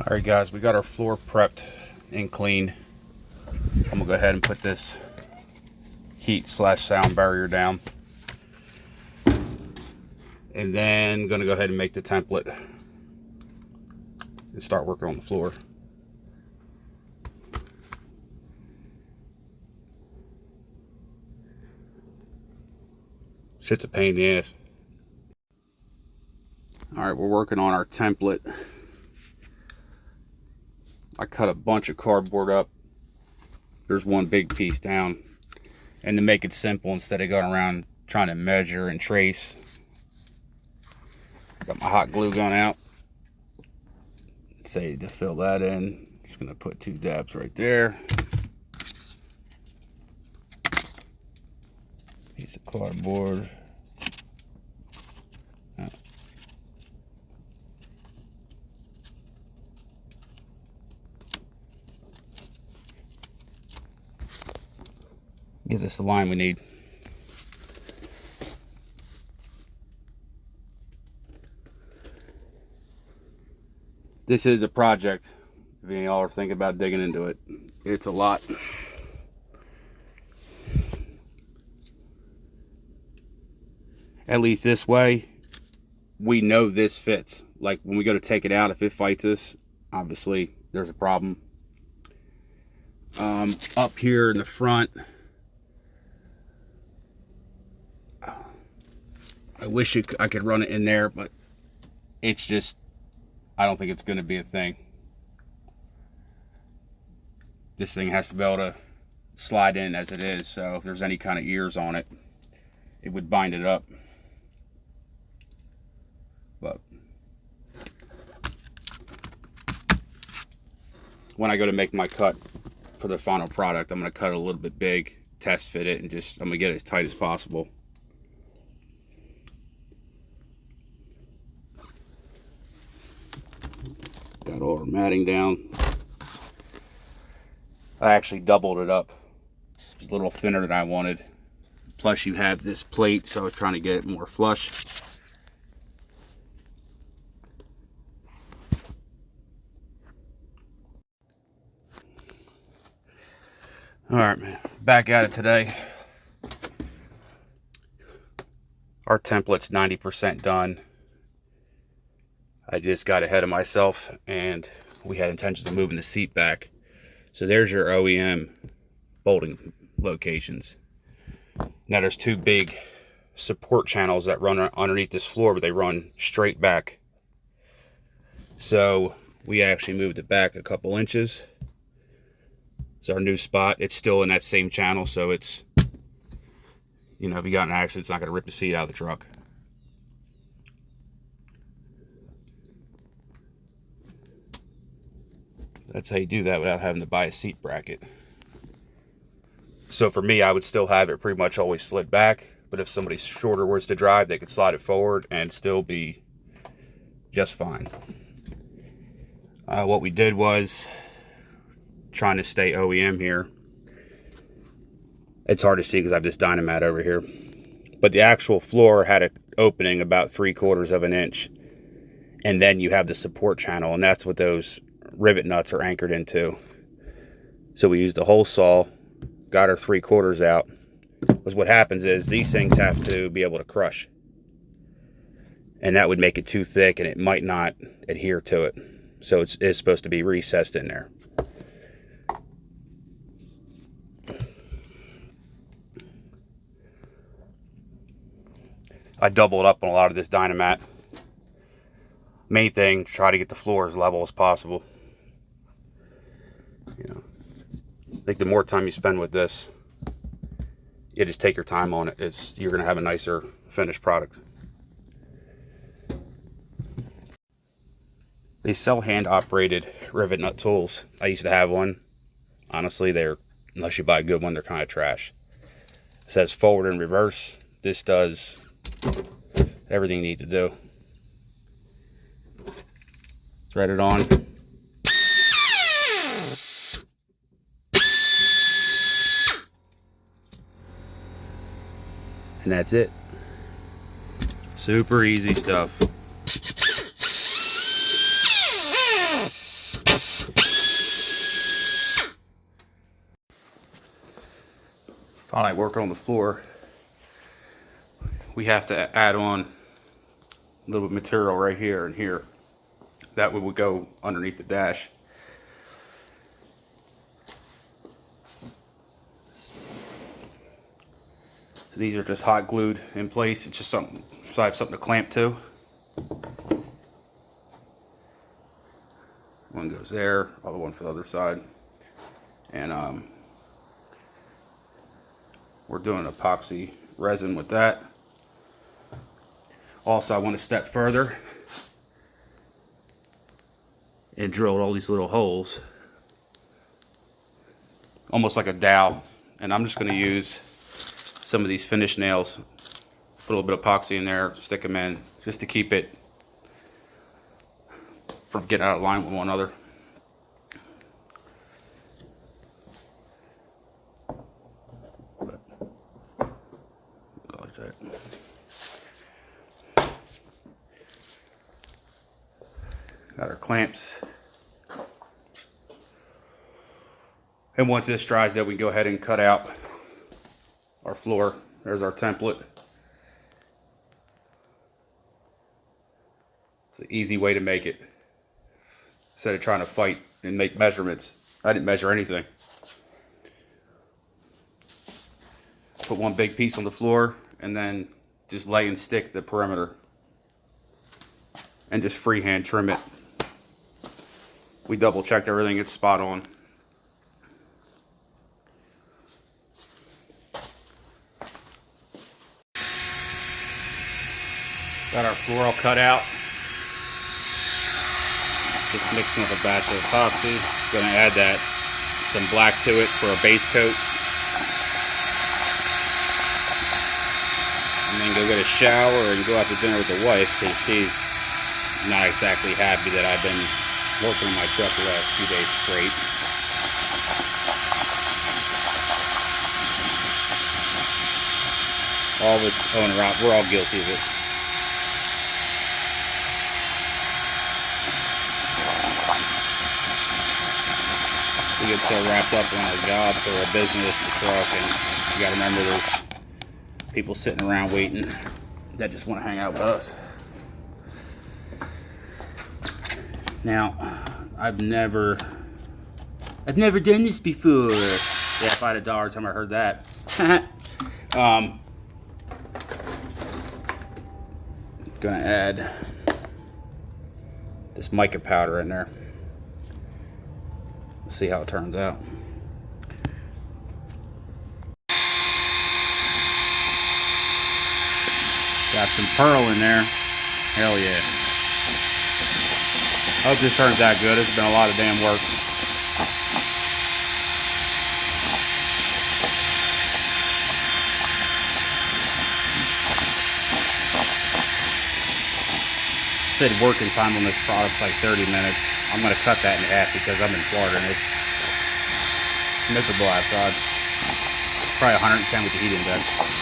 Alright guys, we got our floor prepped and clean. I'm gonna go ahead and put this heat / sound barrier down, and then gonna go ahead and make the template and start working on the floor. Shit's a pain in the ass. Alright, we're working on our template. I cut a bunch of cardboard up. There's one big piece down. And to make it simple, instead of going around trying to measure and trace, got my hot glue gun out. Say to fill that in, just gonna put 2 dabs right there. Piece of cardboard. Gives us the line we need. This is a project. If any of y'all are thinking about digging into it, it's a lot. At least this way, we know this fits. Like when we go to take it out, if it fights us, obviously there's a problem. Up here in the front, I wish I could run it in there, but it's just, I don't think it's going to be a thing. This thing has to be able to slide in as it is, so if there's any kind of ears on it, it would bind it up. But when I go to make my cut for the final product, I'm going to cut it a little bit big, test fit it, and just, I'm going to get it as tight as possible. Got all our matting down. I actually doubled it up. It's a little thinner than I wanted. Plus you have this plate, so I was trying to get it more flush. Alright, man. Back at it today. Our template's 90% done. I just got ahead of myself and we had intentions of moving the seat back. So there's your OEM bolting locations. Now there's 2 big support channels that run underneath this floor, but they run straight back. So we actually moved it back a couple inches. It's our new spot. It's still in that same channel, so it's, you know, if you got an accident, it's not going to rip the seat out of the truck. That's how you do that without having to buy a seat bracket. So for me, I would still have it pretty much always slid back, but if somebody shorter was to drive, they could slide it forward and still be just fine. What we did was, trying to stay OEM here. It's hard to see because I have this Dynamat over here. But the actual floor had an opening about 3/4 of an inch. And then you have the support channel, and that's what those rivet nuts are anchored into. So we used the hole saw, got our 3/4 out. Because what happens is these things have to be able to crush. And that would make it too thick and it might not adhere to it. So it's supposed to be recessed in there. I doubled up on a lot of this Dynamat. Main thing, try to get the floor as level as possible. You know, I think the more time you spend with this, you just take your time on it. You're going to have a nicer finished product. They sell hand-operated rivet nut tools. I used to have one. Honestly, unless you buy a good one, they're kind of trash. It says forward and reverse. This does everything you need to do. Thread it on. And that's it. Super easy stuff. while I work on the floor, we have to add on a little bit of material right here and here. That would go underneath the dash. So these are just hot glued in place. It's just something, so I have something to clamp to. One goes there, other one for the other side. And we're doing epoxy resin with that. Also, I went a step further and drilled all these little holes, almost like a dowel. And I'm just going to use some of these finish nails, put a little bit of epoxy in there, stick them in, just to keep it from getting out of line with one another. Like that. Got our clamps. And once this dries out, we can go ahead and cut out our floor. There's our template. It's an easy way to make it. Instead of trying to fight and make measurements. I didn't measure anything. Put one big piece on the floor and then just lay and stick the perimeter. And just freehand trim it. We double checked everything, it's spot on. Got our floor all cut out. Just mixing up a batch of epoxy. Gonna add that, some black to it for a base coat. And then go get a shower and go out to dinner with the wife, because she's not exactly happy that I've been working on my truck the last few days straight. All of it's owner out. We're all guilty of it. We get so wrapped up in our jobs or our business, the truck, and you gotta remember there's people sitting around waiting that just want to hang out with us. Now, I've never done this before. Yeah, if I had $1 time I heard that. Gonna add this mica powder in there. See how it turns out. Got some pearl in there. Hell yeah. Hope this turns out good. It's been a lot of damn work. Said working time on this product's like 30 minutes. I'm going to cut that in half because I'm in Florida and it's miserable outside. Probably 110 with the heat index.